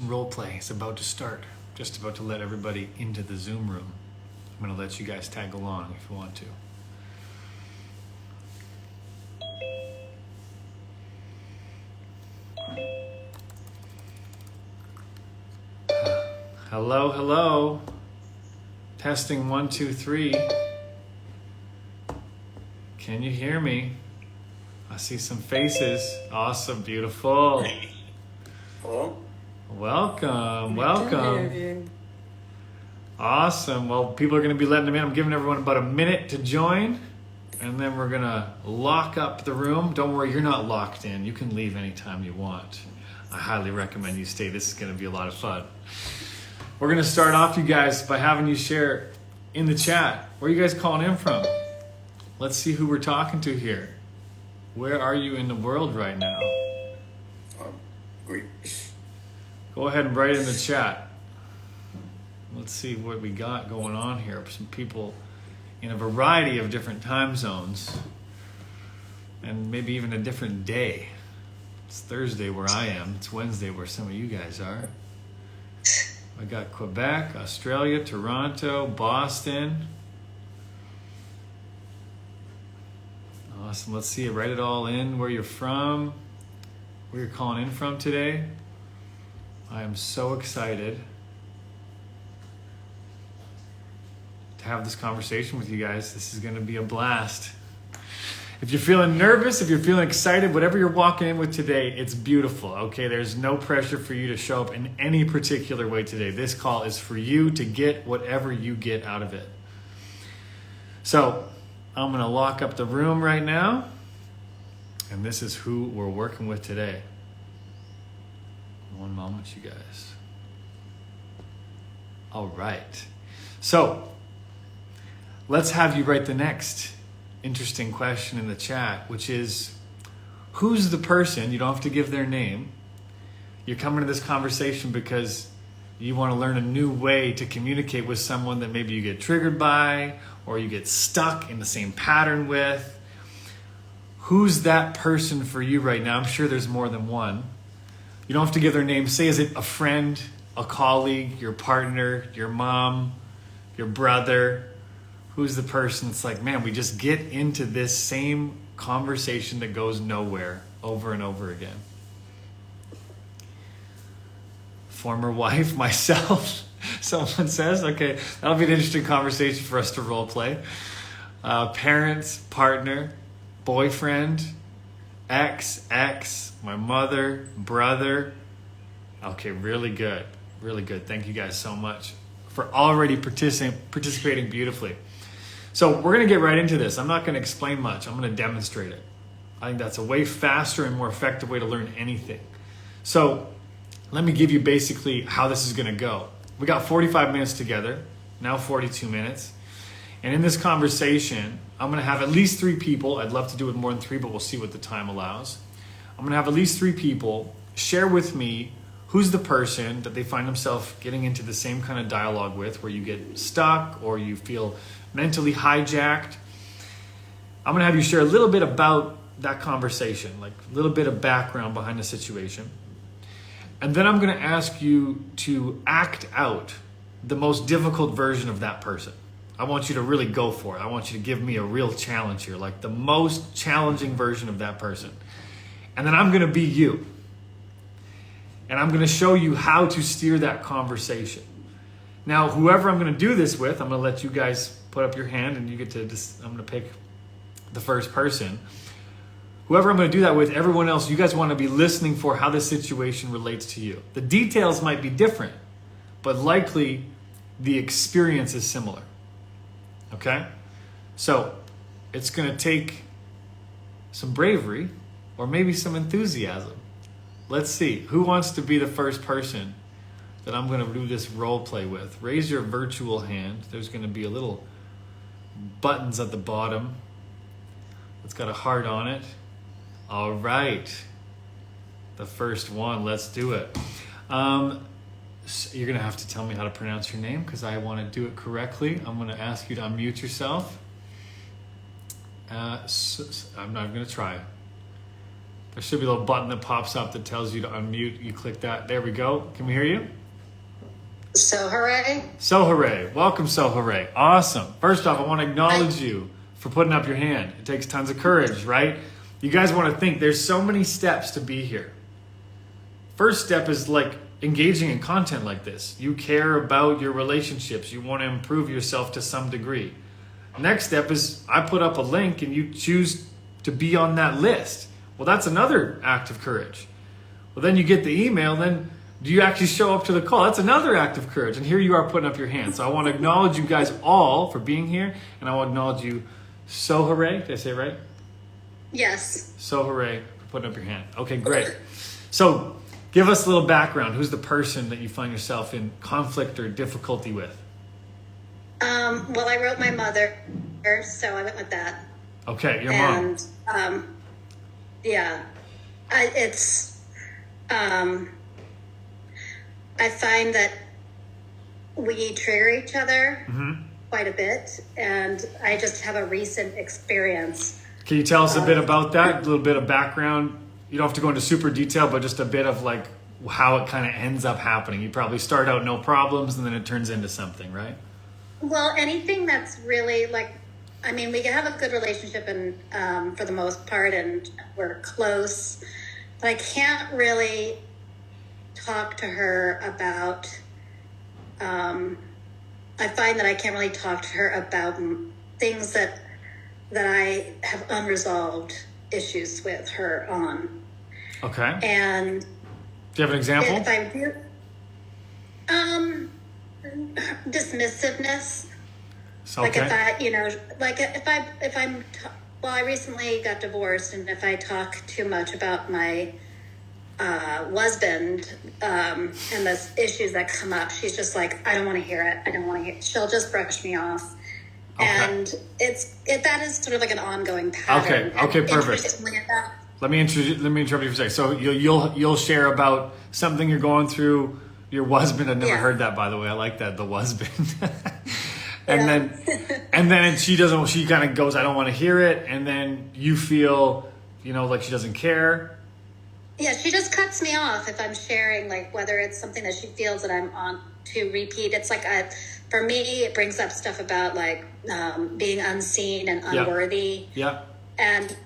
Role play is about to start. Just about to let everybody into the Zoom room. I'm going to let you guys tag along if you want to. Hello, hello. Testing 1, 2, 3. Can you hear me? I see some faces. Awesome, beautiful. Hello? Welcome. Awesome. Well, people are going to be letting them in. I'm giving everyone about a minute to join, and then we're going to lock up the room. Don't worry, you're not locked in. You can leave anytime you want. I highly recommend you stay. This is going to be a lot of fun. We're going to start off, you guys, by having you share in the chat. Where are you guys calling in from? Let's see who we're talking to here. Where are you in the world right now? Greece. Go ahead and write in the chat. Let's see what we got going on here. Some people in a variety of different time zones and maybe even a different day. It's Thursday where I am. It's Wednesday where some of you guys are. I got Quebec, Australia, Toronto, Boston. Awesome. Let's see it. Write it all in. Where you're from. Where you're calling in from today. I am so excited to have this conversation with you guys. This is going to be a blast. If you're feeling nervous, if you're feeling excited, whatever you're walking in with today, it's beautiful, okay? There's no pressure for you to show up in any particular way today. This call is for you to get whatever you get out of it. So I'm going to lock up the room right now, and this is who we're working with today. One moment, you guys. All right. So let's have you write the next interesting question in the chat, which is, who's the person? You don't have to give their name. You're coming to this conversation because you want to learn a new way to communicate with someone that maybe you get triggered by or you get stuck in the same pattern with. Who's that person for you right now? I'm sure there's more than one. You don't have to give their name. Say, is it a friend, a colleague, your partner, your mom, your brother? Who's the person that's like, man, we just get into this same conversation that goes nowhere over and over again? Former wife, myself, someone says. Okay, that'll be an interesting conversation for us to role play. Parents, partner, boyfriend, ex, my mother, brother. Okay, really good. Really good. Thank you guys so much for already participating beautifully. So we're going to get right into this. I'm not going to explain much. I'm going to demonstrate it. I think that's a way faster and more effective way to learn anything. So let me give you basically how this is going to go. We got 45 minutes together, now 42 minutes. And in this conversation, I'm going to have at least 3 people. I'd love to do it more than 3, but we'll see what the time allows. I'm going to have at least 3 people share with me who's the person that they find themselves getting into the same kind of dialogue with, where you get stuck or you feel mentally hijacked. I'm going to have you share a little bit about that conversation, like a little bit of background behind the situation. And then I'm going to ask you to act out the most difficult version of that person. I want you to really go for it. I want you to give me a real challenge here, like the most challenging version of that person. And then I'm going to be you. And I'm going to show you how to steer that conversation. Now, whoever I'm going to do this with, I'm going to let you guys put up your hand and you get to I'm going to pick the first person. Whoever I'm going to do that with, everyone else, you guys want to be listening for how this situation relates to you. The details might be different, but likely the experience is similar. Okay? So it's going to take some bravery or maybe some enthusiasm. Let's see. Who wants to be the first person that I'm going to do this role play with? Raise your virtual hand. There's going to be a little buttons at the bottom. It's got a heart on it. All right. The first one. Let's do it. So you're going to have to tell me how to pronounce your name because I want to do it correctly. I'm going to ask you to unmute yourself. I'm not going to try. There should be a little button that pops up that tells you to unmute. You click that. There we go. Can we hear you? So hooray. So hooray. Welcome, So hooray. Awesome. First off, I want to acknowledge you for putting up your hand. It takes tons of courage, right? You guys want to think there's so many steps to be here. First step is like engaging in content like this. You care about your relationships. You want to improve yourself to some degree. Next step is I put up a link and you choose to be on that list. Well, that's another act of courage. Well, then you get the email, then do you actually show up to the call? That's another act of courage. And here you are putting up your hand. So I want to acknowledge you guys all for being here. And I want to acknowledge you, So hooray. Did I say it right? Yes. So hooray for putting up your hand. Okay, great. So give us a little background. Who's the person that you find yourself in conflict or difficulty with? Well, I wrote my mother, so I went with that. Okay, your mom. And, yeah, I find that we trigger each other quite a bit, and I just have a recent experience. Can you tell us a bit about that? A little bit of background. You don't have to go into super detail, but just a bit of like how it kind of ends up happening. You probably start out no problems, and then it turns into something, right? Well, anything that's really like, I mean, we have a good relationship and for the most part, and we're close, but I can't really talk to her about, I find that I can't really talk to her about things that I have unresolved issues with her on. Okay. And do you have an example? if I do, dismissiveness. Okay. Like if I, you know, like if I'm, well, I recently got divorced, and if I talk too much about my husband and the issues that come up, she's just like, I don't want to hear it. I don't want to hear it. She'll just brush me off. Okay. And that is sort of like an ongoing pattern. Okay, perfect. Let me interrupt you for a second. So you'll share about something you're going through. Your husband. I've never heard that, by the way. I like that, the husband. and then she kind of goes, I don't want to hear it. And then you feel, like she doesn't care. Yeah, she just cuts me off if I'm sharing, like whether it's something that she feels that I'm on to repeat. It's like, for me, it brings up stuff about like being unseen and unworthy. Yeah. And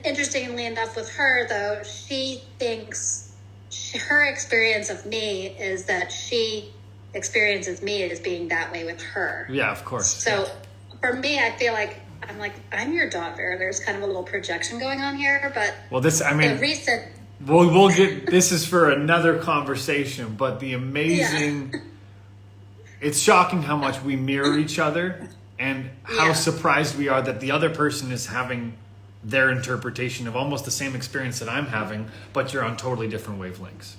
interestingly enough with her, though, she thinks her experience of me is that she experiences me as being that way with her. Yeah, of course. So for me, I feel like I'm your daughter. There's kind of a little projection going on here, but we'll get, this is for another conversation, but the amazing, it's shocking how much we mirror each other and how surprised we are that the other person is having their interpretation of almost the same experience that I'm having, but you're on totally different wavelengths.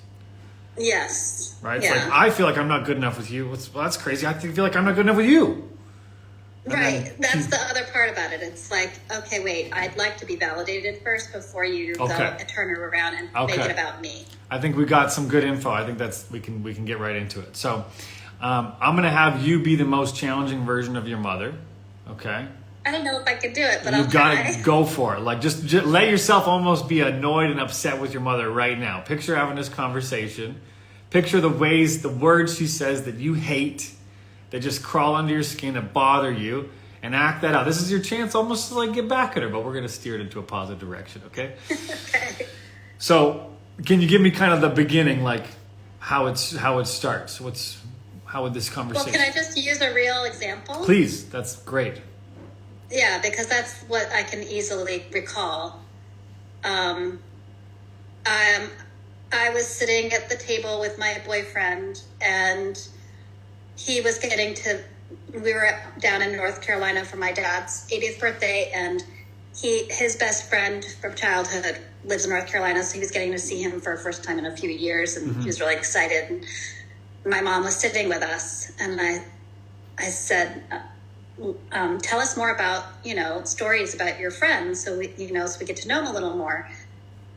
Yes. Right? It's like, I feel like I'm not good enough with you. Well, that's crazy. I feel like I'm not good enough with you. And right. That's the other part about it. It's like, okay, wait, I'd like to be validated first before you go and turn it around and make it about me. I think we got some good info. I think we can get right into it. So I'm going to have you be the most challenging version of your mother. Okay. I don't know if I could do it, but I'll try. You got to go for it. Like just let yourself almost be annoyed and upset with your mother right now. Picture having this conversation. Picture the words she says that you hate, that just crawl under your skin, that bother you, and act that out. This is your chance almost to like get back at her, but we're going to steer it into a positive direction, okay? Okay. So can you give me kind of the beginning, like how it starts? How would this conversation? Well, can I just use a real example? Please, that's great. Yeah, because that's what I can easily recall. I was sitting at the table with my boyfriend, and he was we were down in North Carolina for my dad's 80th birthday, and his best friend from childhood lives in North Carolina, so he was getting to see him for the first time in a few years, and he was really excited. And my mom was sitting with us, and I said, tell us more about, stories about your friends, so we get to know them a little more.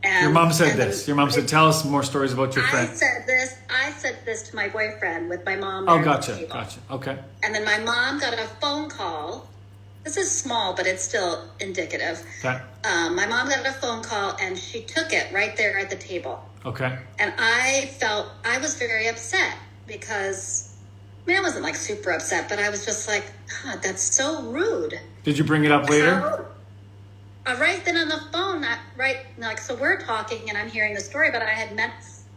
And, your mom said this. Your mom said, tell us more stories about your friend. I said this to my boyfriend with my mom. Oh, gotcha. Okay. And then my mom got a phone call this is small, but it's still indicative. Okay. My mom got a phone call and she took it right there at the table. Okay. And I was very upset because, I mean, I wasn't like super upset, but I was just like, God, that's so rude. Did you bring it up later? Right then on the phone, so we're talking and I'm hearing the story, but I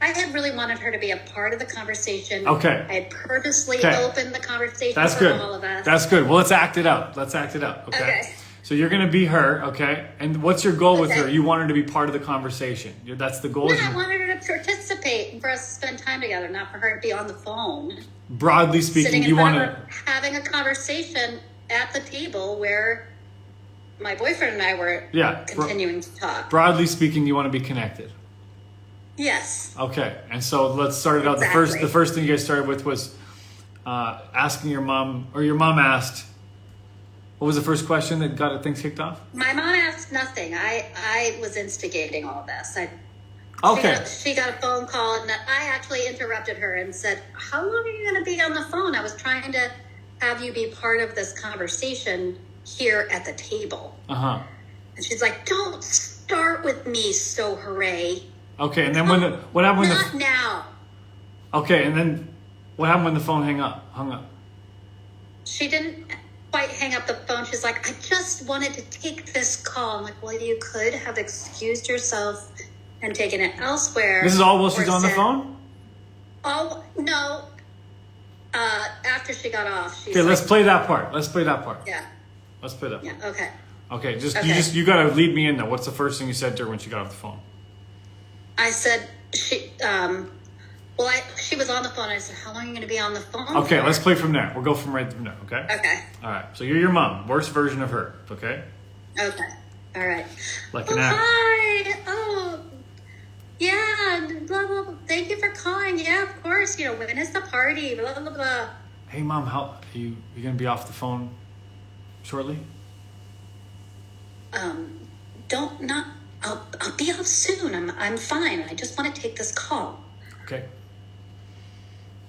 had really wanted her to be a part of the conversation. Okay. I had purposely Okay. opened the conversation That's for good. all of us. That's good. Well, let's act it out. Okay. So you're going to be her, okay? And what's your goal with Okay. her? You want her to be part of the conversation. That's the goal. Yeah, I wanted her to participate and for us to spend time together, not for her to be on the phone. Broadly speaking, Sitting in you front want of to... her, having a conversation at the table where my boyfriend and I were continuing to talk. Broadly speaking, you want to be connected. Yes. Okay. And so let's start it out. Exactly. The first thing you guys started with was asking your mom, or your mom asked, what was the first question that got things kicked off? My mom asked nothing. I was instigating all of this. Okay. She got a phone call, and I actually interrupted her and said, how long are you going to be on the phone? I was trying to have you be part of this conversation here at the table. Uh-huh. And she's like, don't start with me, so hooray. Okay, and then what happened when Not now. Okay, and then what happened when the phone hung up? She didn't quite hang up the phone. She's like, I just wanted to take this call. I'm like, well, you could have excused yourself and taken it elsewhere. This is all while she's or on the said- phone? Oh, no. After she got off, she's Okay, like, let's play that part. Yeah, Let's play that part. yeah, okay. Okay, Okay. you gotta lead me in though. What's the first thing you said to her when she got off the phone? I said, she was on the phone. I said, how long are you going to be on the phone? Okay, for? let's play from there. We'll go from right from there, okay? Okay, All right, so you're your mom, worst version of her, okay? okay, all right. Like Oh, an act. hi. Oh, yeah, blah, blah, blah. Thank you for calling. Yeah, of course. When is the party? Blah, blah, blah. Hey mom, how are you gonna be off the phone shortly? I'll be off soon. I'm fine. I just want to take this call. Okay.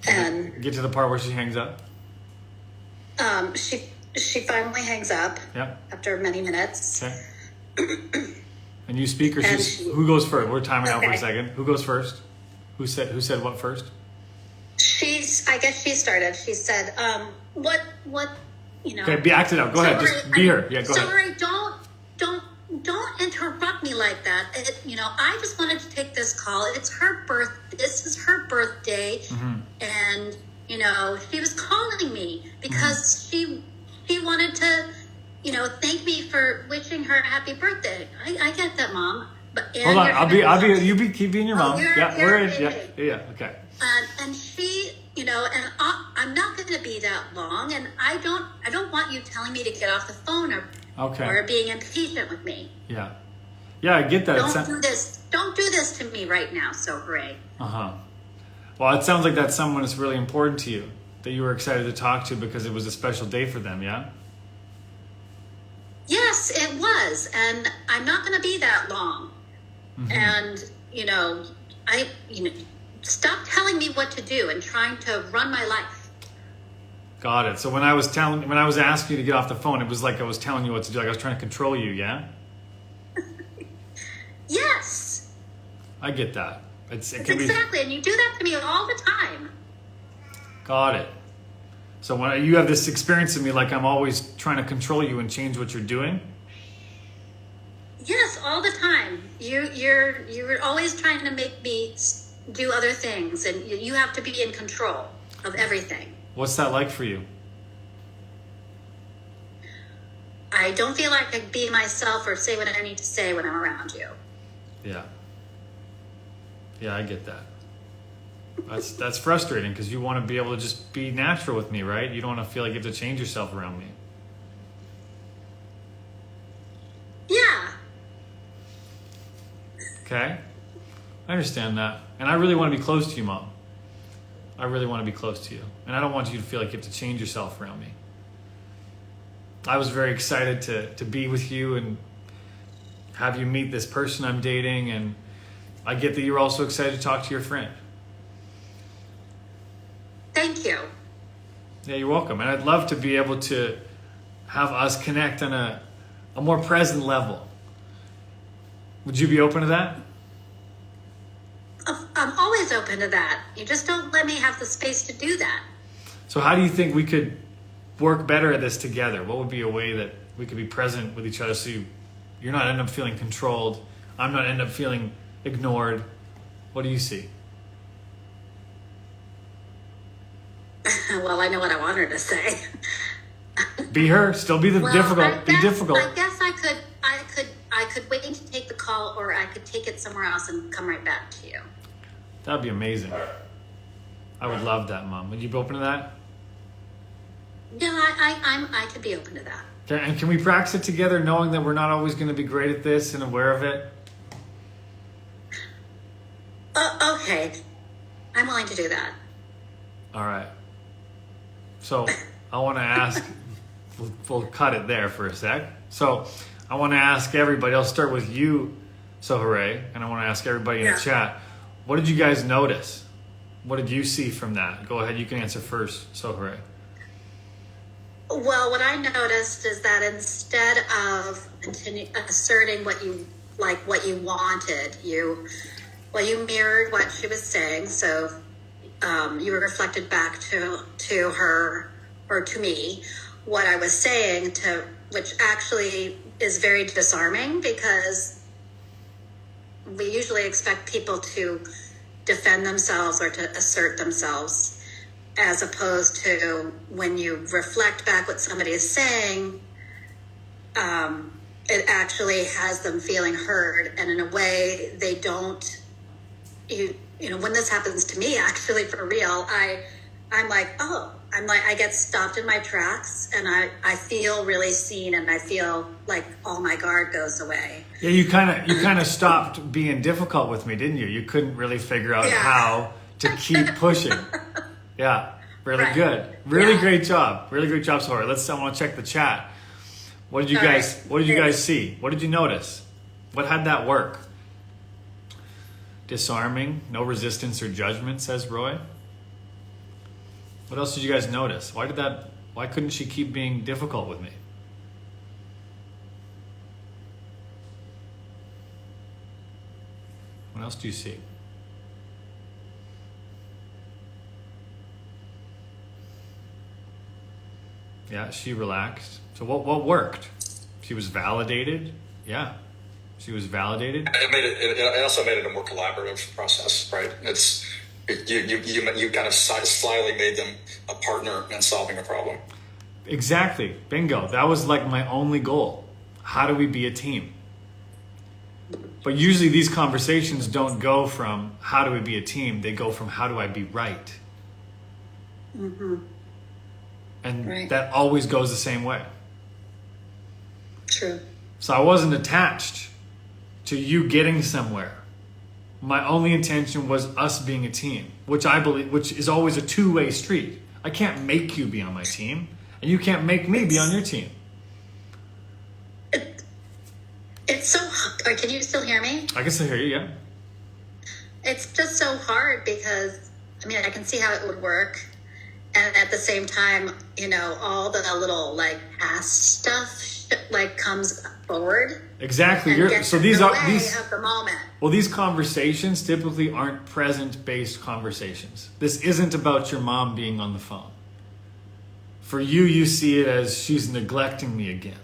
And Get to the part where she hangs up. she finally hangs up Yeah. after many minutes. Okay. And you speak, or And who goes first? We're timing out for a Okay. second. Who goes first? Who said what first? I guess she started. She said, what, Okay, act it out. Go ahead. Just be her. Yeah, go ahead. Sorry, don't interrupt me like that. I just wanted to take this call. This is her birthday. Mm-hmm. And, she was calling me because Mm-hmm. she wanted to, thank me for wishing her a happy birthday. I get that, Mom. But Hold on. Keep being your mom. you're- Yeah, you're we're in. okay. Yeah, okay. And she, and I'm not going to be that long, and I don't want you telling me to get off the phone Okay. or being impatient with me. Yeah. Yeah, I get that. Don't do this to me right now, so hooray. Uh-huh. Well, it sounds like that's someone that's really important to you, that you were excited to talk to because it was a special day for them, yeah? Yes, it was, and I'm not going to be that long. Mm-hmm. And stop telling me what to do and trying to run my life. Got it. So when I was asking you to get off the phone, it was like I was telling you what to do. Like I was trying to control you, yeah? Yes, I get that. It that's can be. exactly, and you do that to me all the time. Got it. So when you have this experience of me, like I'm always trying to control you and change what you're doing. Yes, all the time. You're always trying to make me do other things, and you have to be in control of everything. What's that like for you? I don't feel like I can be myself or say what I need to say when I'm around you. Yeah. Yeah, I get that. That's frustrating because you want to be able to just be natural with me, right? You don't want to feel like you have to change yourself around me. Yeah. Okay? I understand that. And I really want to be close to you, Mom. I really want to be close to you. And I don't want you to feel like you have to change yourself around me. I was very excited to be with you and have you meet this person I'm dating, and I get that you're also excited to talk to your friend. Thank you. Yeah, you're welcome. And I'd love to be able to have us connect on a more present level. Would you be open to that? I'm always open to that. You just don't let me have the space to do that. So how do you think we could work better at this together? What would be a way that we could be present with each other so you're not end up feeling controlled, I'm not end up feeling ignored? What do you see? Well, I know what I want her to say. Be her, still be difficult. Be difficult. I guess I could wait to take the call, or I could take it somewhere else and come right back to you. That'd be amazing. I would love that, Mom. Would you be open to that? Yeah, I could be open to that. Okay, and can we practice it together, knowing that we're not always going to be great at this and aware of it? Okay, I'm willing to do that. All right. So I want to ask. We'll cut it there for a sec. So I want to ask everybody. I'll start with you, Sohare, and I want to ask everybody in the chat. What did you guys notice? What did you see from that? Go ahead. You can answer first, Sohare. Well, what I noticed is that instead of asserting what you wanted, you mirrored what she was saying. So you reflected back to her or to me what I was saying, which actually is very disarming, because we usually expect people to defend themselves or to assert themselves, as opposed to when you reflect back what somebody is saying, it actually has them feeling heard. And in a way, they don't, you know, when this happens to me, actually, for real, I'm like, I get stopped in my tracks, and I feel really seen, and I feel like all my guard goes away. Yeah, you kind of stopped being difficult with me, didn't you? You couldn't really figure out how to keep pushing. Yeah, really good. Really great job. Really great job, Sohare. I want to check the chat. What did you guys see? What did you notice? What had that work? Disarming, no resistance or judgment, says Roy. What else did you guys notice? Why couldn't she keep being difficult with me? What else do you see? Yeah, she relaxed. So what worked? She was validated. Yeah, she was validated. It also made it a more collaborative process, right? You kind of slyly made them a partner in solving a problem. Exactly. Bingo. That was like my only goal. How do we be a team? But usually these conversations don't go from how do we be a team? They go from how do I be right? Mm-hmm. And that always goes the same way. True. So I wasn't attached to you getting somewhere. My only intention was us being a team, which I believe, which is always a two-way street. I can't make you be on my team, and you can't make me be on your team. It's so hard. Can you still hear me? I can still hear you, yeah. It's just so hard because, I mean, I can see how it would work. And at the same time, you know, all the little like past stuff like comes forward. Exactly. So these are of the moment. Well, these conversations typically aren't present-based conversations. This isn't about your mom being on the phone. For you, you see it as she's neglecting me again.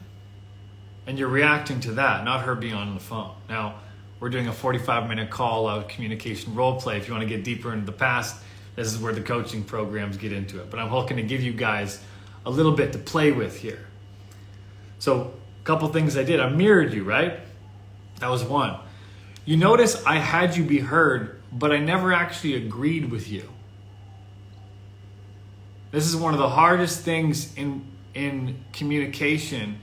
And you're reacting to that, not her being on the phone. Now, we're doing a 45-minute call-out communication role play. If you want to get deeper into the past, this is where the coaching programs get into it. But I'm hoping to give you guys a little bit to play with here. So, a couple things I did. I mirrored you, right? That was one. You notice I had you be heard, but I never actually agreed with you. This is one of the hardest things in communication,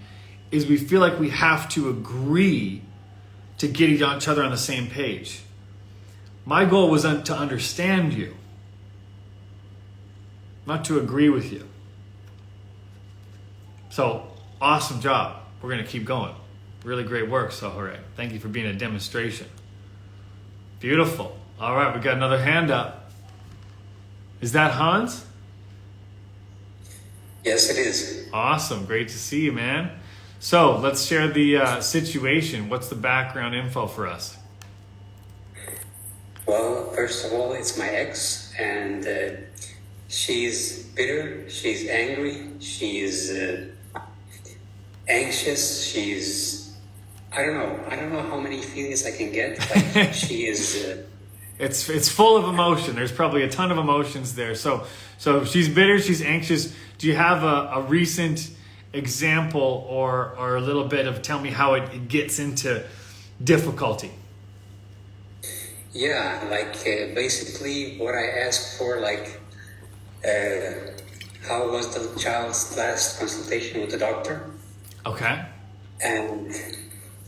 is we feel like we have to agree to get each other on the same page. My goal was to understand you, not to agree with you. So, awesome job. We're going to keep going. Really great work, Sohare. Thank you for being a demonstration. Beautiful. All right, we got another hand up. Is that Hans? Yes, it is. Awesome. Great to see you, man. So let's share the situation. What's the background info for us? Well, first of all, it's my ex, and she's bitter, she's angry, she's anxious, she's, I don't know how many feelings I can get. Like, she is... It's full of emotion. There's probably a ton of emotions there. So she's bitter, she's anxious. Do you have a recent example or a little bit of tell me how it gets into difficulty? Yeah, like basically what I asked for, like how was the child's last consultation with the doctor? Okay. And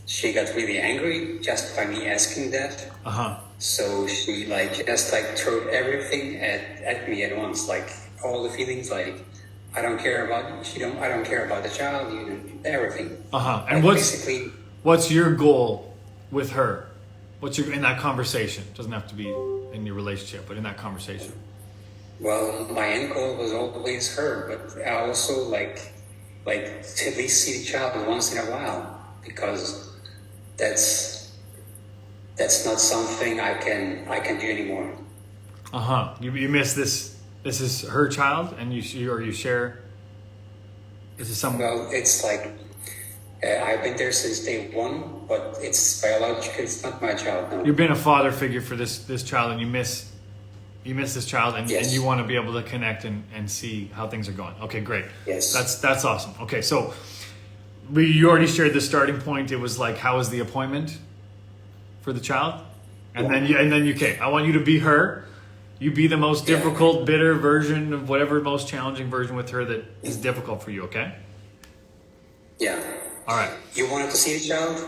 she got really angry just by me asking that. Uh-huh. So she just threw everything at me at once, like all the feelings, like I don't care about the child, everything. Uh-huh. And like what's your goal with her? What's your in that conversation? Doesn't have to be in your relationship, but in that conversation. Well, my end goal was always her, but I also like to at least see the child once in a while, because that's not something I can do anymore. Uh-huh. You miss this. This is her child, and you share. This is some. Well, it's like I've been there since day one, but it's biological. It's not my child. No. You've been a father figure for this child, and you miss this child, and, yes. and you want to be able to connect and see how things are going. Okay, great. Yes. That's awesome. Okay, so you already shared the starting point. It was like, how was the appointment for the child? And then you okay, I want you to be her. You be the most difficult, bitter version of whatever most challenging version with her that is difficult for you, okay? Yeah. All right. You wanted to see the child?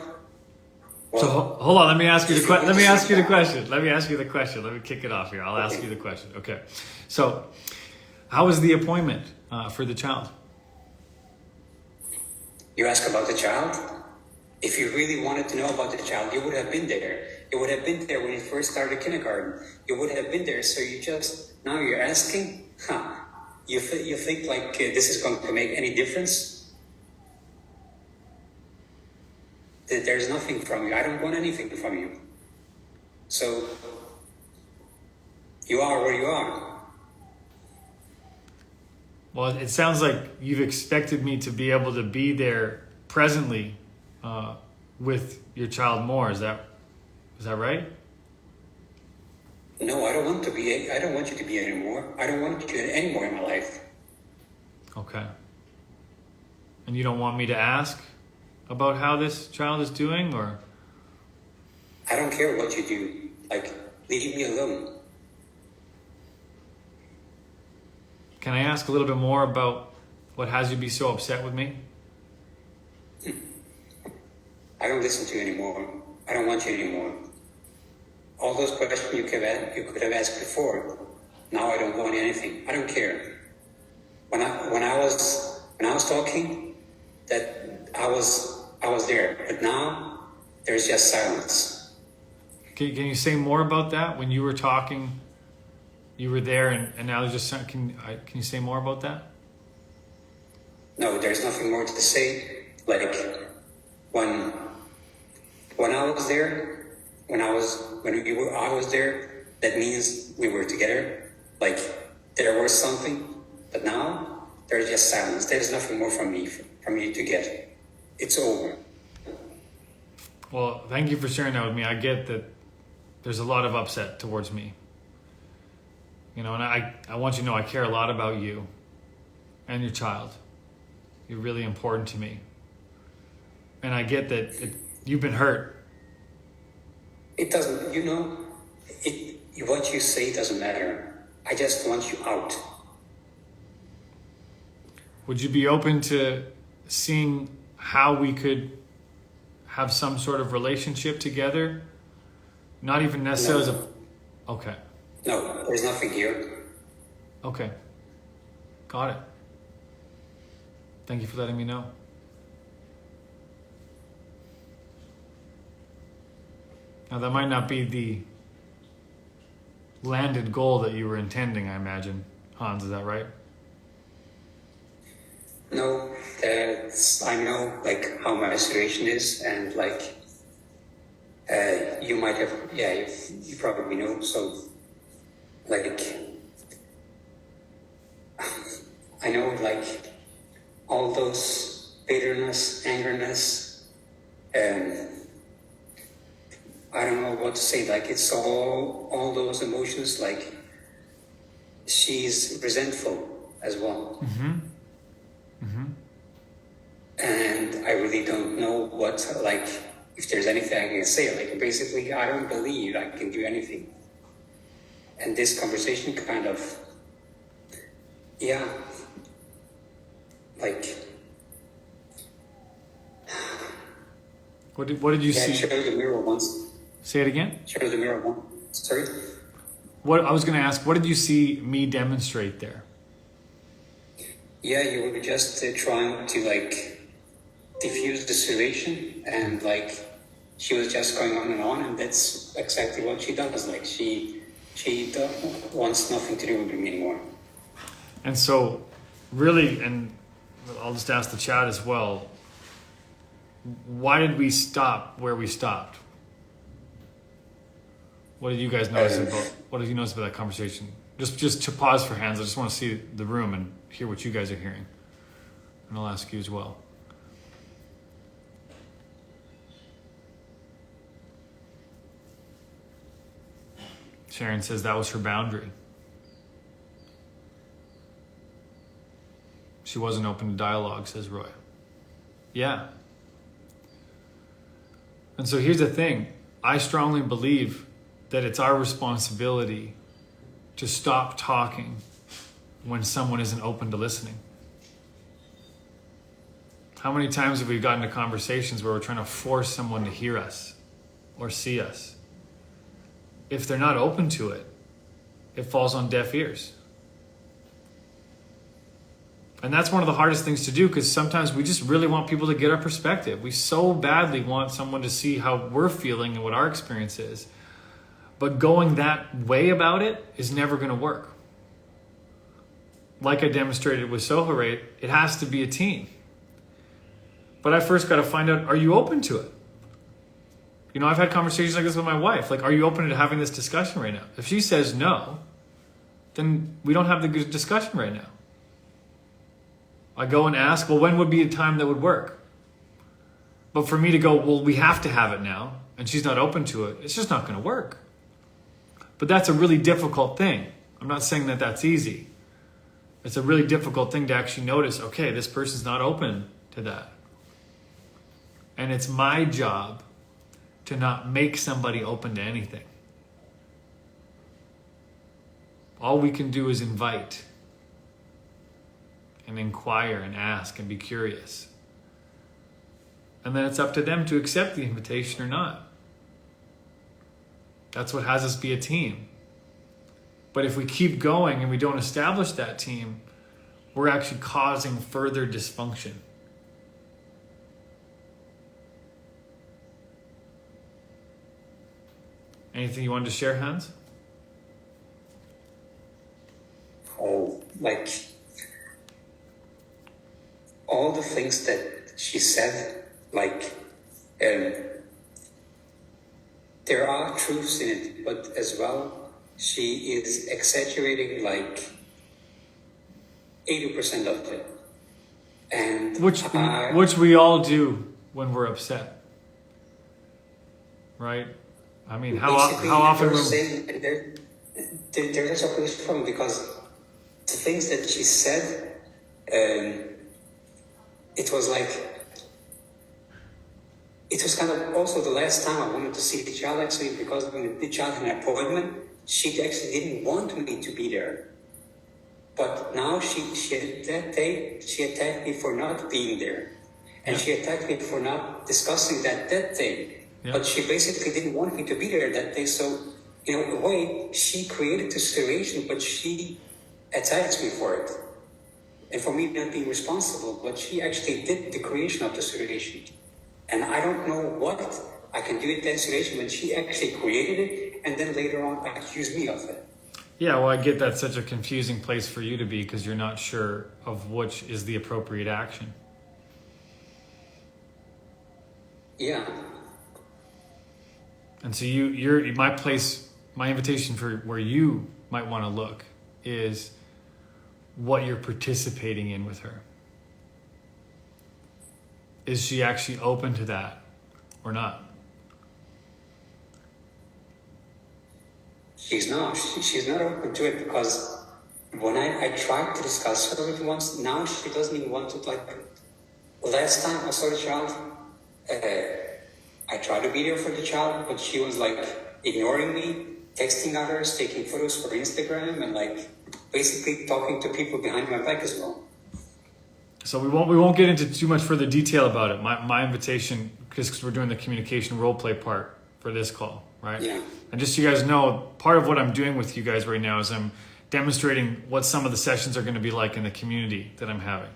Well, So hold on, let me ask you the question. Let me ask you the question. Let me kick it off here. I'll ask you the question. Okay. So, how was the appointment for the child? you ask about the child? If you really wanted to know about the child, you would have been there. You would have been there when you first started kindergarten. You would have been there. So now you're asking? You think like this is going to make any difference? There's nothing from you. I don't want anything from you. So you are where you are. Well, it sounds like you've expected me to be able to be there presently with your child more. Is that right? No, I don't want you to be anymore. I don't want you anymore in my life. Okay. And you don't want me to ask about how this child is doing, or? I don't care what you do. Like, leave me alone. Can I ask a little bit more about what has you be so upset with me? I don't listen to you anymore. I don't want you anymore. All those questions you could have asked before. Now I don't want anything. I don't care. When I was talking, that I was there. But now there's just silence. Can you say more about that? When you were talking, you were there, and now there's just can you say more about that? No, there's nothing more to say. Like when I was there, I was there. That means we were together. Like there was something, but now there's just silence. There's nothing more from you to get. It's over. Well, thank you for sharing that with me. I get that there's a lot of upset towards me. You know, and I want you to know I care a lot about you and your child. You're really important to me. And I get that you've been hurt. It doesn't, what you say doesn't matter. I just want you out. Would you be open to seeing how we could have some sort of relationship together? Not even necessarily Okay. No, there's nothing here. Okay. Got it. Thank you for letting me know. Now, that might not be the landed goal that you were intending, I imagine. Hans, is that right? No, I know like how my situation is, and like you might have, yeah, you probably know. So like I know like all those bitterness, angerness, and I don't know what to say. Like it's all those emotions. Like she's resentful as well. And I really don't know what, like, if there's anything I can say. Like, basically, I don't believe I can do anything. And this conversation kind of, yeah, like, What did you see? show the mirror once. Say it again. Show the mirror once. Sorry? What I was going to ask, what did you see me demonstrate there? Yeah, you were just trying to, like, diffuse the situation, and, like, she was just going on, and that's exactly what she does. Like, she wants nothing to do with me anymore. And so, really, and I'll just ask the chat as well, why did we stop where we stopped? What did you guys notice what did you notice about that conversation? Just to pause for hands, I just want to see the room and hear what you guys are hearing. And I'll ask you as well. Sharon says that was her boundary. She wasn't open to dialogue, says Roy. Yeah. And so here's the thing. I strongly believe that it's our responsibility to stop talking when someone isn't open to listening. How many times have we gotten to conversations where we're trying to force someone to hear us or see us? If they're not open to it, it falls on deaf ears. And that's one of the hardest things to do, because sometimes we just really want people to get our perspective. We so badly want someone to see how we're feeling and what our experience is. But going that way about it is never going to work. Like I demonstrated with Soharate, it has to be a team. But I first got to find out, are you open to it? You know, I've had conversations like this with my wife. Like, are you open to having this discussion right now? If she says no, then we don't have the good discussion right now. I go and ask, well, when would be a time that would work? But for me to go, well, we have to have it now, and she's not open to it, it's just not going to work. But that's a really difficult thing. I'm not saying that that's easy. It's a really difficult thing to actually notice, okay, this person's not open to that. And it's my job to not make somebody open to anything. All we can do is invite and inquire and ask and be curious. And then it's up to them to accept the invitation or not. That's what has us be a team. But if we keep going and we don't establish that team, we're actually causing further dysfunction. Anything you wanted to share, Hans? Oh, like all the things that she said, like there are truths in it, but as well, she is exaggerating like 80% of it. And which we all do when we're upset, right? I mean, how often? There's a police problem, because the things that she said, it was like, it was kind of also the last time I wanted to see the child, actually, because when the child had an appointment, she actually didn't want me to be there. But now that day, she attacked me for not being there. And she attacked me for not discussing that thing. Yeah. But she basically didn't want me to be there that day. So, in a way, she created the situation, but she attacked me for it. And for me not being responsible, but she actually did the creation of the situation. And I don't know what I can do in that situation when she actually created it, and then later on accused me of it. Yeah, well, I get that's such a confusing place for you to be because you're not sure of which is the appropriate action. Yeah. And so you're my invitation for where you might want to look is what you're participating in with her. Is she actually open to that or not? She's not. She's not open to it because when I tried to discuss her with once, now she doesn't even want to, like, last time I saw the child, I tried to be there for the child, but she was like ignoring me, texting others, taking photos for Instagram, and like basically talking to people behind my back as well. So we won't get into too much further detail about it. My invitation, because we're doing the communication role play part for this call, right? Yeah. And just so you guys know, part of what I'm doing with you guys right now is I'm demonstrating what some of the sessions are going to be like in the community that I'm having.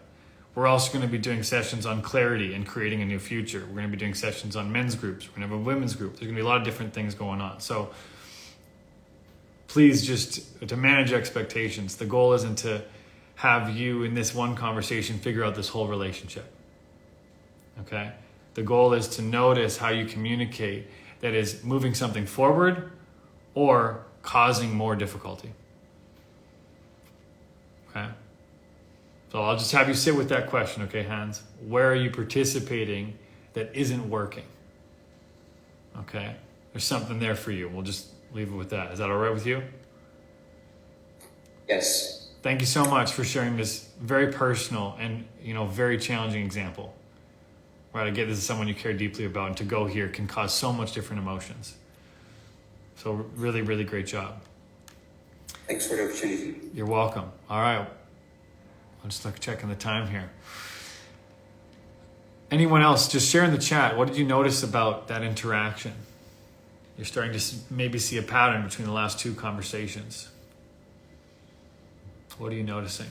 We're also going to be doing sessions on clarity and creating a new future. We're going to be doing sessions on men's groups. We're going to have a women's group. There's going to be a lot of different things going on. So please just to manage expectations. The goal isn't to have you in this one conversation figure out this whole relationship. Okay? The goal is to notice how you communicate that is moving something forward or causing more difficulty. Okay? So I'll just have you sit with that question, okay, Hans? Where are you participating that isn't working? Okay? There's something there for you. We'll just leave it with that. Is that all right with you? Yes. Thank you so much for sharing this very personal and, very challenging example. Right, I get this is someone you care deeply about, and to go here can cause so much different emotions. So really, really great job. Thanks for the opportunity. You're welcome. All right. I'm just checking the time here. Anyone else, just share in the chat. What did you notice about that interaction? You're starting to maybe see a pattern between the last two conversations. What are you noticing?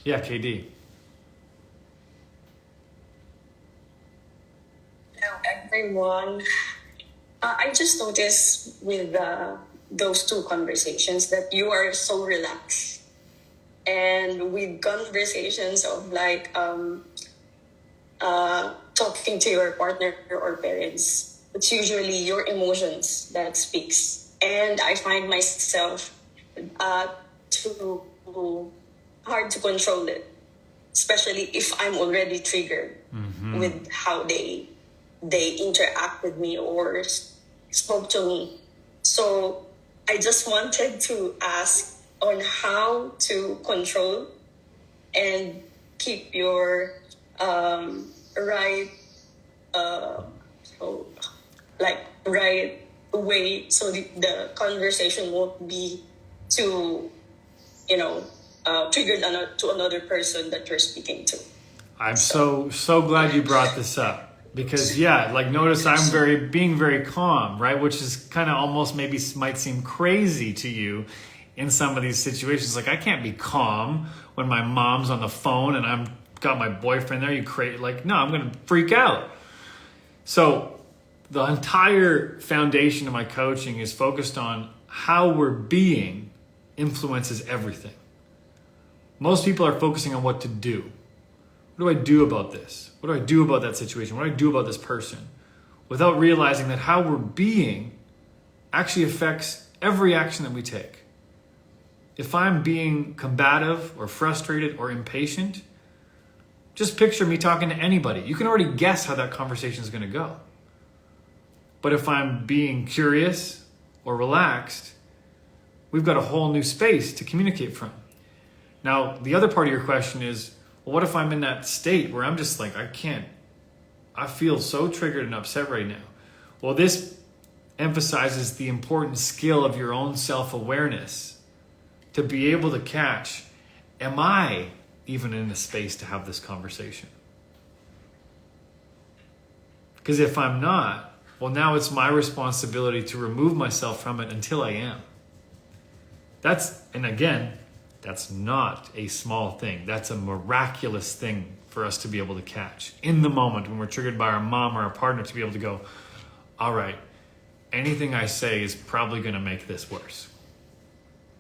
Yeah, KD. Hello, everyone. I just noticed with those two conversations that you are so relaxed. And with conversations of talking to your partner or parents, it's usually your emotions that speaks. And I find myself too hard to control it, especially if I'm already triggered with how they interact with me or spoke to me. So I just wanted to ask on how to control and keep your right way, so the conversation won't be too triggered to another person that you're speaking to. I'm so glad you brought this up. Because notice I'm being very calm, right? Which is kind of almost maybe might seem crazy to you in some of these situations. Like, I can't be calm when my mom's on the phone and I'm got my boyfriend there. No, I'm going to freak out. So the entire foundation of my coaching is focused on how we're being influences everything. Most people are focusing on what to do. What do I do about this? What do I do about that situation? What do I do about this person? Without realizing that how we're being actually affects every action that we take. If I'm being combative or frustrated or impatient, just picture me talking to anybody. You can already guess how that conversation is going to go. But if I'm being curious or relaxed, we've got a whole new space to communicate from. Now, the other part of your question is, well, what if I'm in that state where I'm just like, I feel so triggered and upset right now? Well, this emphasizes the important skill of your own self-awareness to be able to catch, am I even in a space to have this conversation? Because if I'm not, well, now it's my responsibility to remove myself from it until I am. That's not a small thing. That's a miraculous thing for us to be able to catch in the moment when we're triggered by our mom or our partner, to be able to go, all right, anything I say is probably going to make this worse.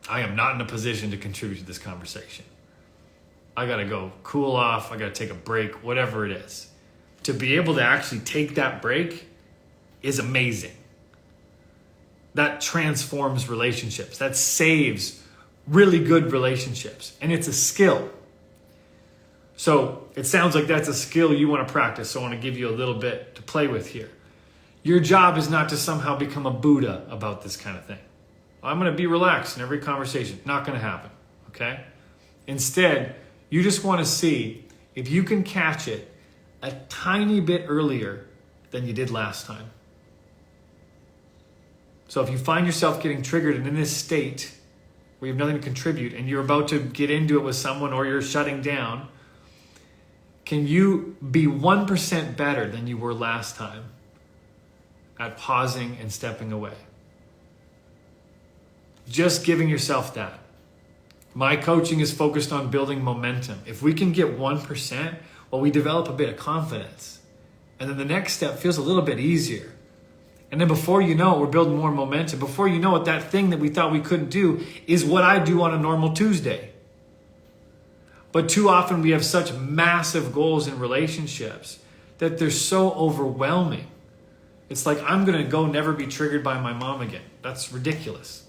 I am not in a position to contribute to this conversation. I got to go cool off. I got to take a break, whatever it is. To be able to actually take that break is amazing. That transforms relationships. That saves really good relationships. And it's a skill. So it sounds like that's a skill you want to practice. So I want to give you a little bit to play with here. Your job is not to somehow become a Buddha about this kind of thing. I'm going to be relaxed in every conversation. Not going to happen. Okay? Instead, you just want to see if you can catch it a tiny bit earlier than you did last time. So if you find yourself getting triggered and in this state where you have nothing to contribute and you're about to get into it with someone or you're shutting down, can you be 1% better than you were last time at pausing and stepping away? Just giving yourself that. My coaching is focused on building momentum. If we can get 1%, well, we develop a bit of confidence. And then the next step feels a little bit easier. And then before you know it, we're building more momentum. Before you know it, that thing that we thought we couldn't do is what I do on a normal Tuesday. But too often we have such massive goals in relationships that they're so overwhelming. It's like, I'm going to go never be triggered by my mom again. That's ridiculous.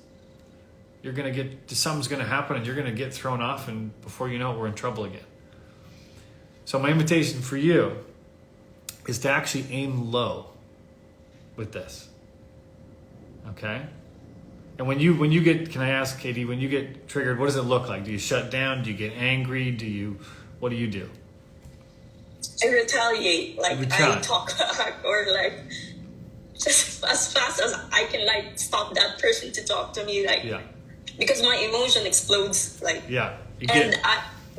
You're going to something's going to happen and you're going to get thrown off, and before you know it, we're in trouble again. So my invitation for you is to actually aim low with this. Okay? And when you get, can I ask, Katie, when you get triggered, what does it look like? Do you shut down? Do you get angry? What do you do? I retaliate. Like, I talk back, or like, just as fast as I can, like, stop that person to talk to me. Like, yeah. Because my emotion explodes. Like, yeah.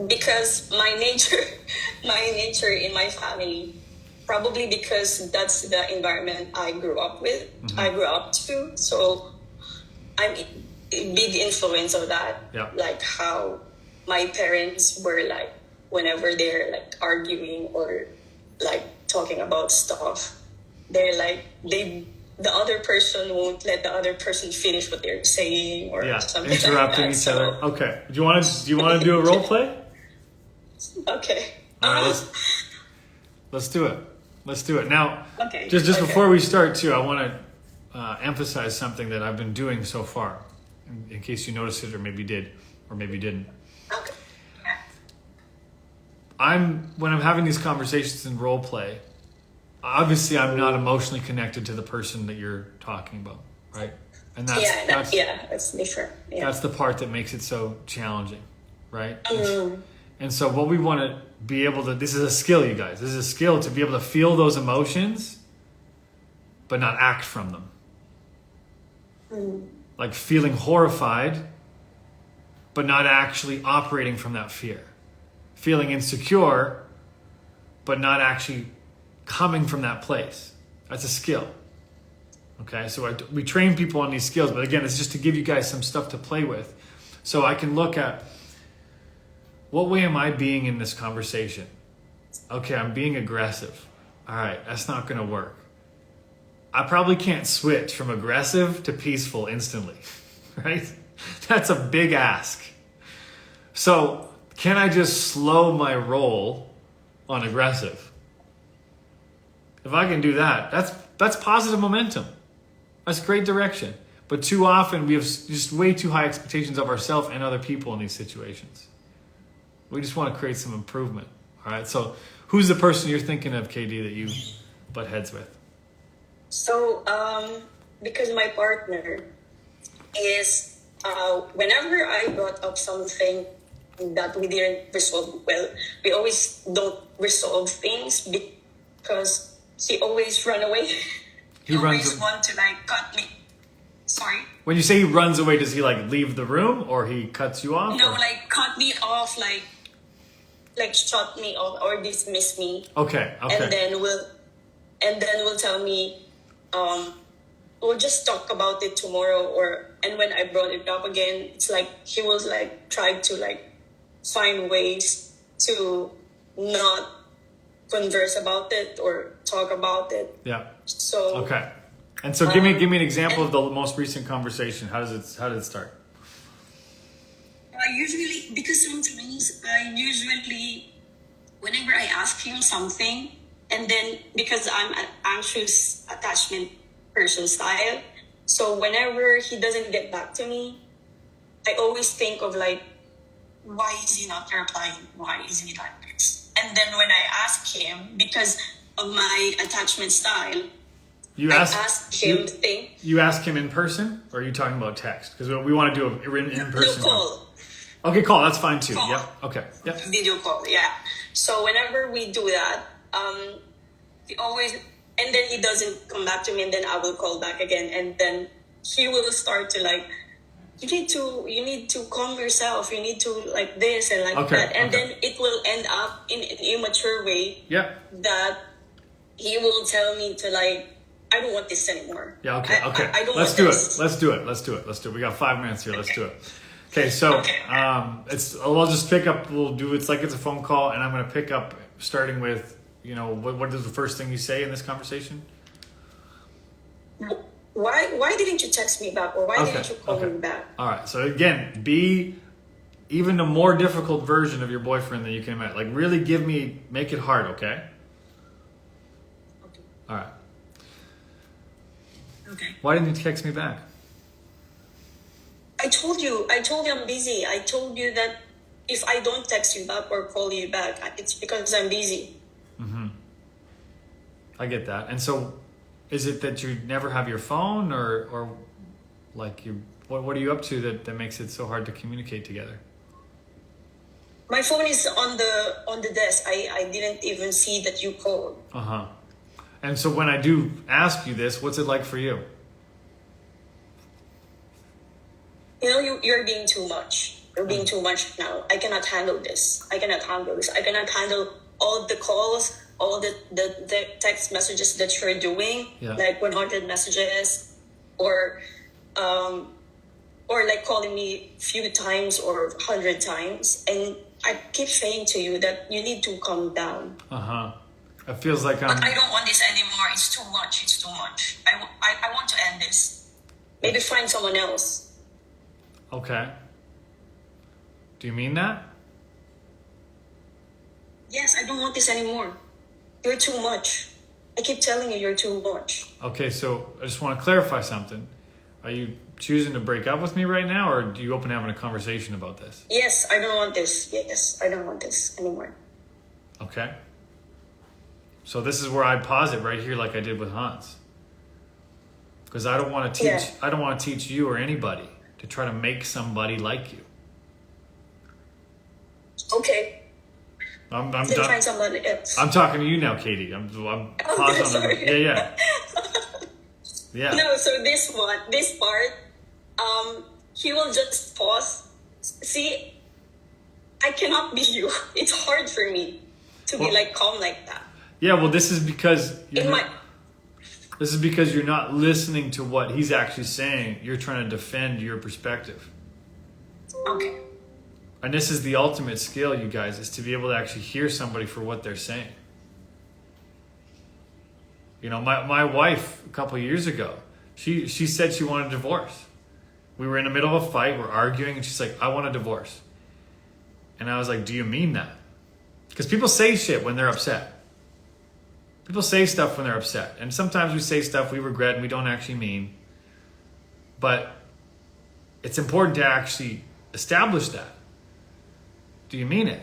Because my nature in my family, probably because that's the environment I grew up with, I grew up to. So I'm a big influence of that. Yeah. Like how my parents were, like, whenever they're like arguing or like talking about stuff, they're like, the other person won't let the other person finish what they're saying, or something interrupting like that. each other. Okay. Do you want to do a role play? Okay. All right, let's do it. Let's do it. Now, okay. Just before we start too, I want to emphasize something that I've been doing so far, in case you noticed it or maybe did or maybe didn't. Okay. When I'm having these conversations in role play, obviously I'm not emotionally connected to the person that you're talking about, right? And that's different. Yeah. That's the part that makes it so challenging, right? And so what we want to be able to, this is a skill, you guys. This is a skill to be able to feel those emotions, but not act from them. Like feeling horrified, but not actually operating from that fear. Feeling insecure, but not actually coming from that place. That's a skill. Okay, so we train people on these skills, but again, it's just to give you guys some stuff to play with. So I can look at, what way am I being in this conversation? Okay, I'm being aggressive. All right, that's not going to work. I probably can't switch from aggressive to peaceful instantly, right? That's a big ask. So can I just slow my roll on aggressive? If I can do that, that's positive momentum. That's great direction. But too often we have just way too high expectations of ourselves and other people in these situations. We just want to create some improvement. All right. So who's the person you're thinking of, KD, that you butt heads with? So, because my partner is, whenever I brought up something that we didn't resolve well, we always don't resolve things because he always run away. He always want to like cut me. Sorry. When you say he runs away, does he like leave the room or he cuts you off? No, or? like cut me off, like shut me off or dismiss me. Okay. And then will tell me, we'll just talk about it tomorrow. And when I brought it up again, it's like he will like try to like find ways to not converse about it or talk about it. Yeah. So okay. And so give me an example of the most recent conversation. How did it start? I usually, because sometimes whenever I ask him something, and then because I'm an anxious attachment person style, so whenever he doesn't get back to me, I always think of like, why is he not replying? Why is he like this? And then when I ask him, because of my attachment style, You I ask ask him thing. you ask him in person, or are you talking about text? Because we want to do a in Video person. call. Okay, call. That's fine too. Call. Yep. Okay. Yep. Video call, yeah. So whenever we do that, he always, and then he doesn't come back to me, and then I will call back again, and then he will start to like, you need to calm yourself, you need to like this and like Okay, that, and okay. then it will end up in an immature way Yep. that he will tell me to like, I don't want this anymore. Yeah. Okay. I- Okay. I don't Let's want do this. it. Let's do it. Let's do it. Let's do it. We got 5 minutes here. Let's do it. Okay. So Okay. I'll just pick up. We'll do it's like it's a phone call, and I'm going to pick up starting with what is the first thing you say in this conversation? Why didn't you text me back, or why Okay, didn't you call okay. me back? All right. So again, be even a more difficult version of your boyfriend than you can imagine. Like really make it hard. Okay. Okay. All right. Okay. Why didn't you text me back? I told you I'm busy. I told you that if I don't text you back or call you back, it's because I'm busy. I get that. And so, is it that you never have your phone, or like what are you up to that makes it so hard to communicate together? My phone is on the desk. I didn't even see that you called. And so when I do ask you this, what's it like for you? You know, you're being too much. You're being too much now. I cannot handle this. I cannot handle this. I cannot handle all the calls, all the text messages that you're doing, Yeah. like 100 messages, or like calling me few times or 100 times, and I keep saying to you that you need to calm down. It feels like But I don't want this anymore. It's too much. It's too much. I want to end this. Maybe find someone else. Okay. Do you mean that? Yes, I don't want this anymore. You're too much. I keep telling you you're too much. Okay, so I just want to clarify something. Are you choosing to break up with me right now, or do you open having a conversation about this? Yes, I don't want this. Yes, I don't want this anymore. Okay. So this is where I pause it right here, like I did with Hans, because I don't want to teach. Yeah. I don't want to teach you or anybody to try to make somebody like you. Okay, I'm then done. find somebody else. I'm talking to you now, Katie. I'm pausing on sorry. the. Yeah. Yeah. No, so this part, he will just pause. See, I cannot be you. It's hard for me to be Well- like calm like that. Yeah. Well, this is because In my you're not listening to what he's actually saying. You're trying to defend your perspective. okay. And this is the ultimate skill, you guys, is to be able to actually hear somebody for what they're saying. You know, my wife a couple of years ago, she said she wanted a divorce. We were in the middle of a fight, we're arguing, and she's like, I want a divorce. And I was like, do you mean that? Because people say shit when they're upset. People say stuff when they're upset. And sometimes we say stuff we regret and we don't actually mean. But it's important to actually establish that. Do you mean it?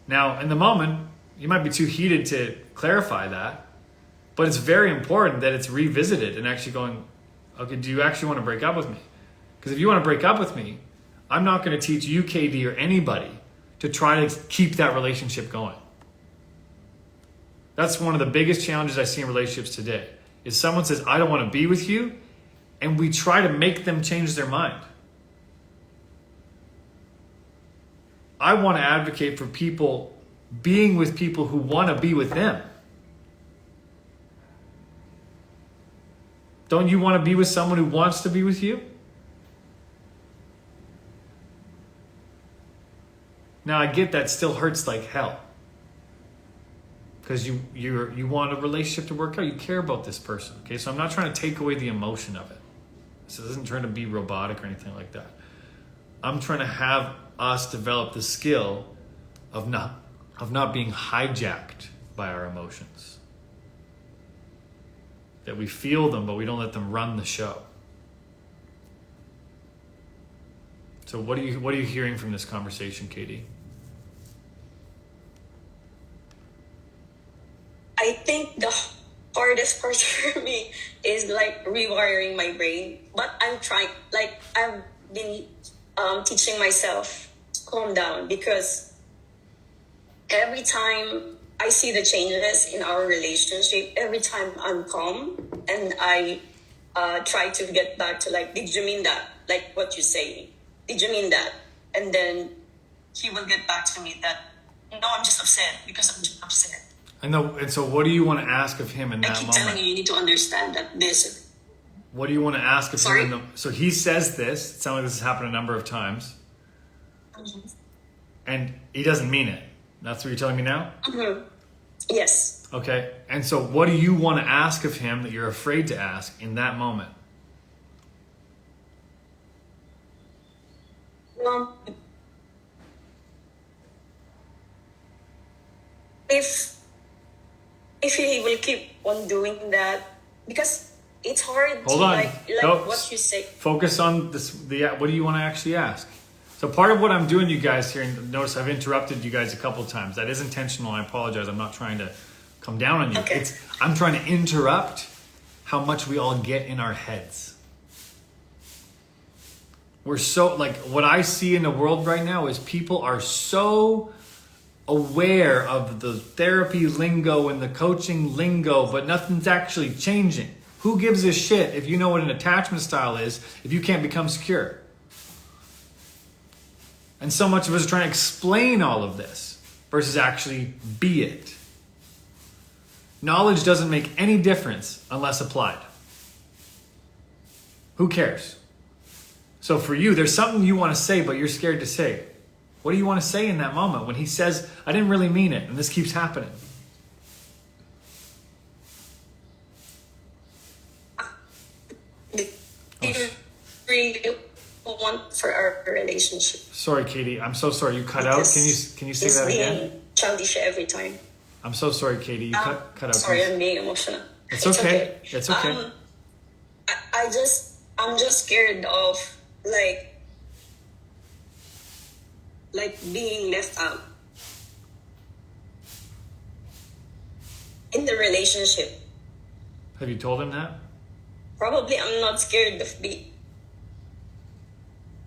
Now, in the moment, you might be too heated to clarify that, but it's very important that it's revisited and actually going, okay, do you actually want to break up with me? Because if you want to break up with me, I'm not going to teach you, KD, or anybody to try to keep that relationship going. That's one of the biggest challenges I see in relationships today, is someone says, I don't want to be with you, and we try to make them change their mind. I want to advocate for people being with people who want to be with them. Don't you want to be with someone who wants to be with you? Now I get that still hurts like hell. Because you want a relationship to work out. You care about this person. Okay, so I'm not trying to take away the emotion of it. This isn't trying to be robotic or anything like that. I'm trying to have us develop the skill of not being hijacked by our emotions. That we feel them, but we don't let them run the show. So what are you hearing from this conversation, Katie? I think the hardest part for me is like rewiring my brain. But I'm trying, like I've been teaching myself to calm down, because every time I see the changes in our relationship, every time I'm calm and I try to get back to like, did you mean that? Like what you say, did you mean that? And then he will get back to me that, no, I'm just upset because I'm just upset. I know, and so what do you want to ask of him in I that keep moment? telling you need to understand that this. What do you want to ask of Sorry? him? So he says this. It sounds like this has happened a number of times. And he doesn't mean it. That's what you're telling me now? Mm-hmm. Yes. Okay. And so what do you want to ask of him that you're afraid to ask in that moment? If he will keep on doing that, because it's hard Hold to on. like Nope. what you say. Focus on this. What do you want to actually ask? So part of what I'm doing, you guys here, and notice I've interrupted you guys a couple times. That is intentional. I apologize. I'm not trying to come down on you. Okay. I'm trying to interrupt how much we all get in our heads. We're so, like, what I see in the world right now is people are so aware of the therapy lingo and the coaching lingo, but nothing's actually changing. Who gives a shit if you know what an attachment style is if you can't become secure? And so much of us are trying to explain all of this versus actually be it. Knowledge doesn't make any difference unless applied. Who cares? So for you, there's something you want to say, but you're scared to say. What do you want to say in that moment when he says, I didn't really mean it, and this keeps happening? You really want for our relationship. Sorry, Katie. I'm so sorry. You cut out. Can you say It's that again? being childish every time. I'm so sorry, Katie. You cut out. Sorry, Can you- I'm being emotional. It's okay. It's okay. I'm just scared of like being left out in the relationship. Have you told him that? Probably I'm not scared of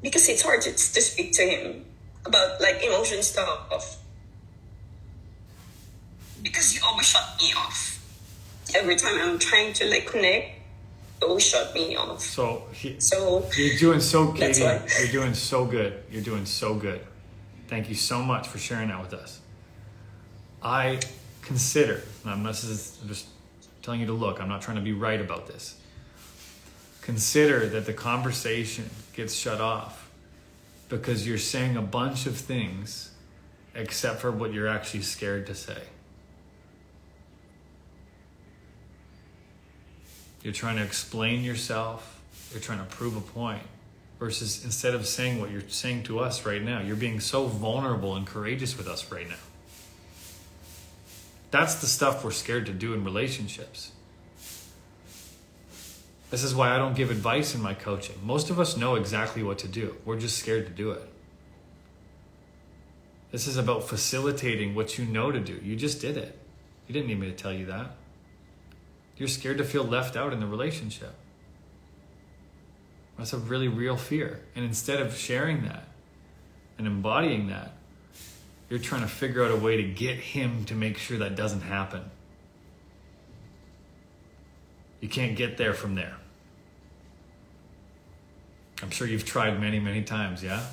because it's hard to speak to him about like emotion stuff. Because you always shut me off. Every time I'm trying to like connect, you always shut me off. So So you're doing so, That's Katie. why. You're doing so good. You're doing so good. Thank you so much for sharing that with us. I consider, and I'm just telling you to look, I'm not trying to be right about this. Consider that the conversation gets shut off because you're saying a bunch of things except for what you're actually scared to say. You're trying to explain yourself. You're trying to prove a point. Versus instead of saying what you're saying to us right now, you're being so vulnerable and courageous with us right now. That's the stuff we're scared to do in relationships. This is why I don't give advice in my coaching. Most of us know exactly what to do. We're just scared to do it. This is about facilitating what you know to do. You just did it. You didn't need me to tell you that. You're scared to feel left out in the relationship. That's a really real fear. And instead of sharing that and embodying that, you're trying to figure out a way to get him to make sure that doesn't happen. You can't get there from there. I'm sure you've tried many, many times, yeah?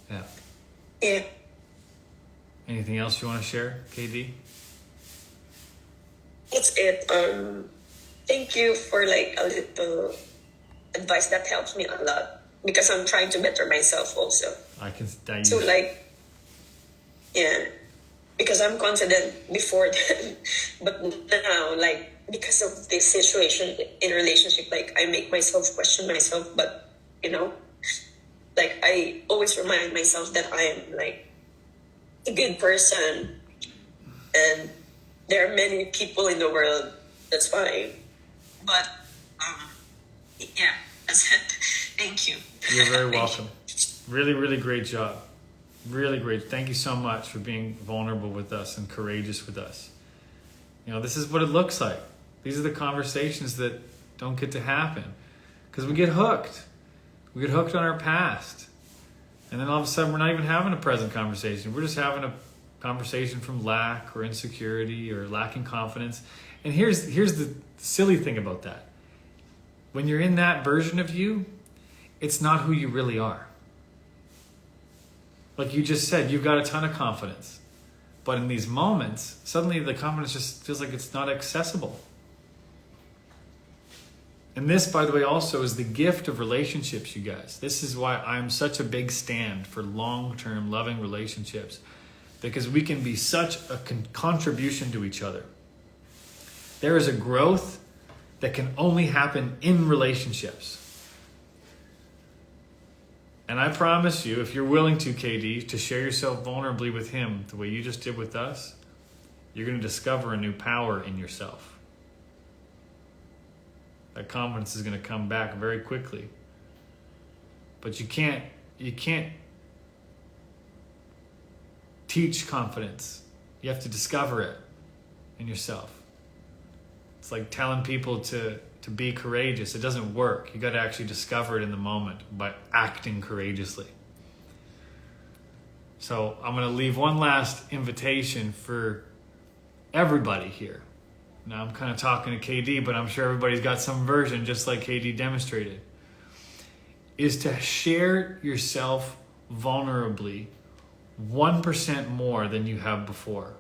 Yeah. yeah. Anything else you want to share, KD? That's it. Thank you for like a little advice that helps me a lot because I'm trying to better myself also. I can that So you, like, yeah, because I'm confident before then, but now like because of this situation in relationship, like I make myself question myself. But you know, I always remind myself that I am like a good person, and there are many people in the world that's fine. But yeah, that's it. Thank you. You're very welcome. Really, really great job. Really great. Thank you so much for being vulnerable with us and courageous with us. You know, this is what it looks like. These are the conversations that don't get to happen because we get hooked. We get hooked on our past. And then all of a sudden, we're not even having a present conversation. We're just having a conversation from lack or insecurity or lacking confidence. And here's the silly thing about that. When you're in that version of you, it's not who you really are. Like you just said, you've got a ton of confidence. But in these moments, suddenly the confidence just feels like it's not accessible. And this, by the way, also is the gift of relationships, you guys. This is why I'm such a big stand for long-term loving relationships, because we can be such a contribution to each other. There is a growth that can only happen in relationships. And I promise you, if you're willing to, KD, to share yourself vulnerably with him the way you just did with us, you're going to discover a new power in yourself. That confidence is going to come back very quickly. But you can't teach confidence. You have to discover it in yourself. It's like telling people to be courageous. It doesn't work. You got to actually discover it in the moment by acting courageously. So I'm going to leave one last invitation for everybody here. Now I'm kind of talking to KD, but I'm sure everybody's got some version just like KD demonstrated. Is to share yourself vulnerably 1% more than you have before.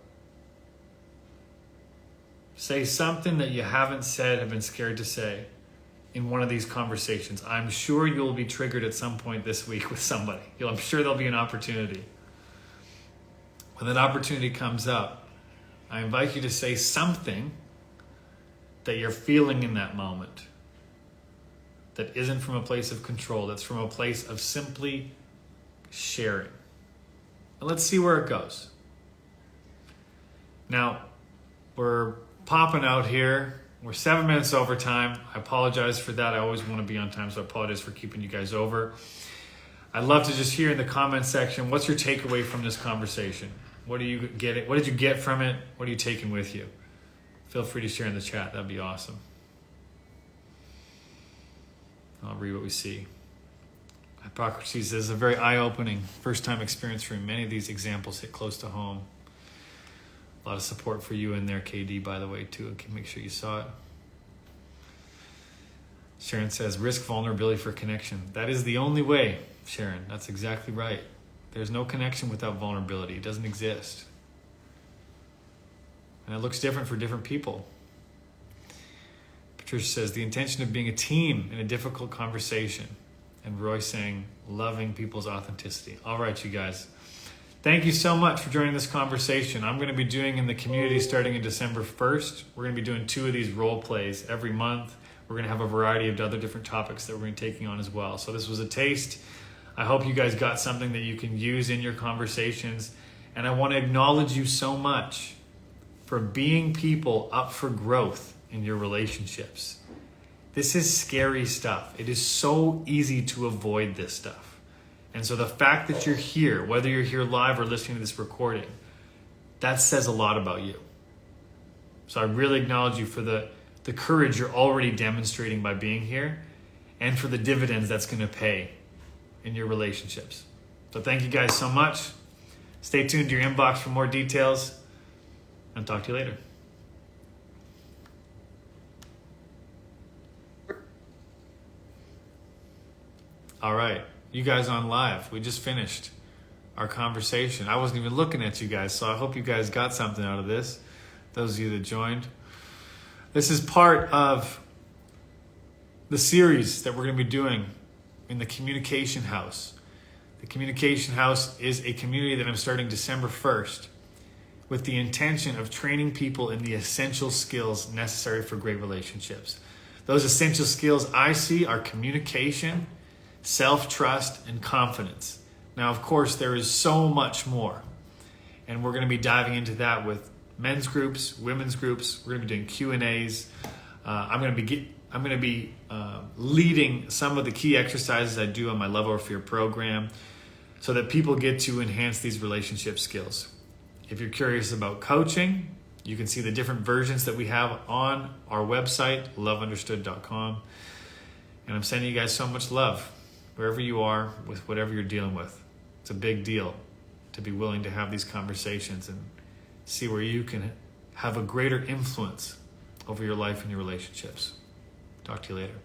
Say something that you haven't said, have been scared to say in one of these conversations. I'm sure you'll be triggered at some point this week with somebody. I'm sure there'll be an opportunity. When that opportunity comes up, I invite you to say something that you're feeling in that moment that isn't from a place of control, that's from a place of simply sharing. And let's see where it goes. Now, we're popping out here. We're 7 minutes over time. I apologize for that. I always want to be on time, so I apologize for keeping you guys over. I'd love to just hear in the comment section, what's your takeaway from this conversation? What do you get? What did you get from it? What are you taking with you? Feel free to share in the chat. That'd be awesome. I'll read what we see. Hypocrisy says a very eye-opening first-time experience for me. Many of these examples hit close to home. A lot of support for you in there, KD, by the way, too. Okay, make sure you saw it. Sharon says, risk vulnerability for connection. That is the only way, Sharon. That's exactly right. There's no connection without vulnerability. It doesn't exist. And it looks different for different people. Patricia says, the intention of being a team in a difficult conversation. And Roy saying, loving people's authenticity. All right, you guys. Thank you so much for joining this conversation. I'm going to be doing in the community starting in December 1st. We're going to be doing 2 of these role plays every month. We're going to have a variety of other different topics that we're going to be taking on as well. So this was a taste. I hope you guys got something that you can use in your conversations. And I want to acknowledge you so much for being people up for growth in your relationships. This is scary stuff. It is so easy to avoid this stuff. And so the fact that you're here, whether you're here live or listening to this recording, that says a lot about you. So I really acknowledge you for the courage you're already demonstrating by being here and for the dividends that's going to pay in your relationships. So thank you guys so much. Stay tuned to your inbox for more details, and talk to you later. All right. You guys on live, we just finished our conversation. I wasn't even looking at you guys, so I hope you guys got something out of this, those of you that joined. This is part of the series that we're going to be doing in the Communication House. The Communication House is a community that I'm starting December 1st with the intention of training people in the essential skills necessary for great relationships. Those essential skills I see are communication, self-trust, and confidence. Now, of course, there is so much more. And we're going to be diving into that with men's groups, women's groups. We're going to be doing Q&As. I'm going to be leading some of the key exercises I do on my Love Over Fear program so that people get to enhance these relationship skills. If you're curious about coaching, you can see the different versions that we have on our website, loveunderstood.com. And I'm sending you guys so much love wherever you are with whatever you're dealing with. It's a big deal to be willing to have these conversations and see where you can have a greater influence over your life and your relationships. Talk to you later.